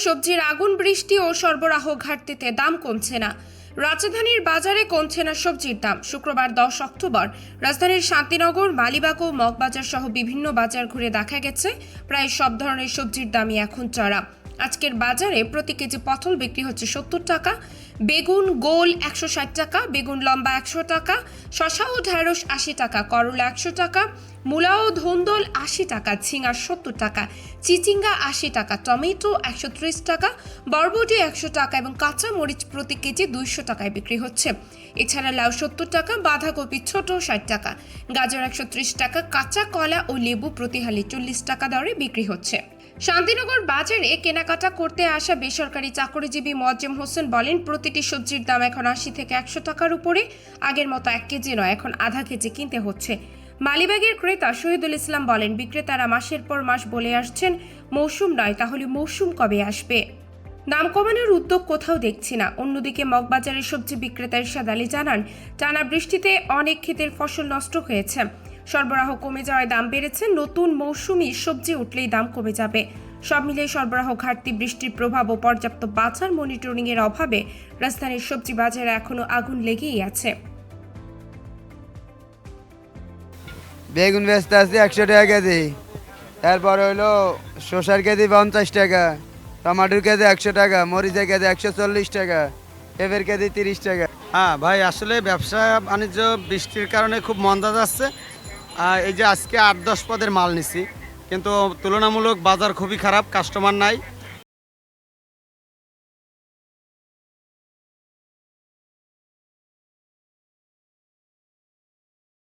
সবজির আগুন বৃষ্টি ও সরবরাহ ঘাটতিতে দাম কমছে না। রাজধানীর বাজারে কমছে না সবজির দাম। শুক্রবার 10 অক্টোবর রাজধানীর শান্তিনগর, মালিবাগ ও মগবাজার সহ বিভিন্ন বাজার ঘুরে দেখা গেছে প্রায় সব ধরনের সবজির দামই এখন চড়া। আজকের বাজারে প্রতি কেজি পটল বিক্রি হচ্ছে 70 টাকা, বেগুন গোল 160 টাকা, বেগুন লম্বা 100 টাকা, শসা ও ঢেঁড়স 80 টাকা, করলা 100 টাকা, মূলা ও ধুন্দল 80 টাকা, ঝিঙা 70 টাকা, চিচিঙ্গা 80 টাকা, টমেটো 130 টাকা, বরবটি 100 টাকা এবং কাঁচা মরিচ প্রতি কেজি 200 টাকায় বিক্রি হচ্ছে। এছাড়া লাউ 70 টাকা, বাঁধাকপি ছোট 60 টাকা, গাজর 130 টাকা, কাঁচা কলা ও লেবু প্রতি হালি 40 টাকা দরে বিক্রি হচ্ছে। শান্তিনগর বাজারে কেনাকাটা করতে আসা বেসরকারি চাকরিজীবী মোয়াজ্জেম হোসেন বলেন, প্রতিটি সবজির দাম এখন 80 থেকে 100 টাকার উপরে। আগের মতো 1 কেজি নয়, এখন আধা কেজি কিনতে হচ্ছে। মালিবাগের ক্রেতা শহীদুল ইসলাম বলেন, বিক্রেতারা মাসের পর মাস বলে আসছেন মৌসুম নয়, তাহলে মৌসুম কবে আসবে? দাম কমানোর উদ্যোগ কোথাও দেখছি না। অন্যদিকে মগবাজারের সবজি বিক্রেতা ইরশাদ আলী জানান, টানা বৃষ্টিতে অনেক ক্ষেতের ফসল নষ্ট হয়েছে, সরবরাহ কমে যাওয়ায় দাম বেড়েছে। নতুন মৌসুমি সবজি উঠলেই দাম কমে যাবে। সব মিলিয়ে সরবরাহ ঘাটতি, বৃষ্টির প্রভাব ও পর্যাপ্ত বাজার মনিটরিং এর অভাবে রাজধানীর সবজি বাজারে এখনো আগুন লেগেই আছে। বেগুন বেচতে আছে 100 টাকা কেজি, তারপরে হলো শসার কেজি 50 টাকা, টমাটোর কেজি 100 টাকা, মরিচের কেজি 140 টাকা, পেঁপের কেজি 30 টাকা। হ্যাঁ ভাই, আসলে ব্যবসা বাণিজ্য বৃষ্টির কারণে খুব মন্দা যাচ্ছে। এই যে আজকে 8-10 পদের মাল নিছি, কিন্তু তুলনামূলক বাজার খুবই খারাপ, কাস্টমার নাই।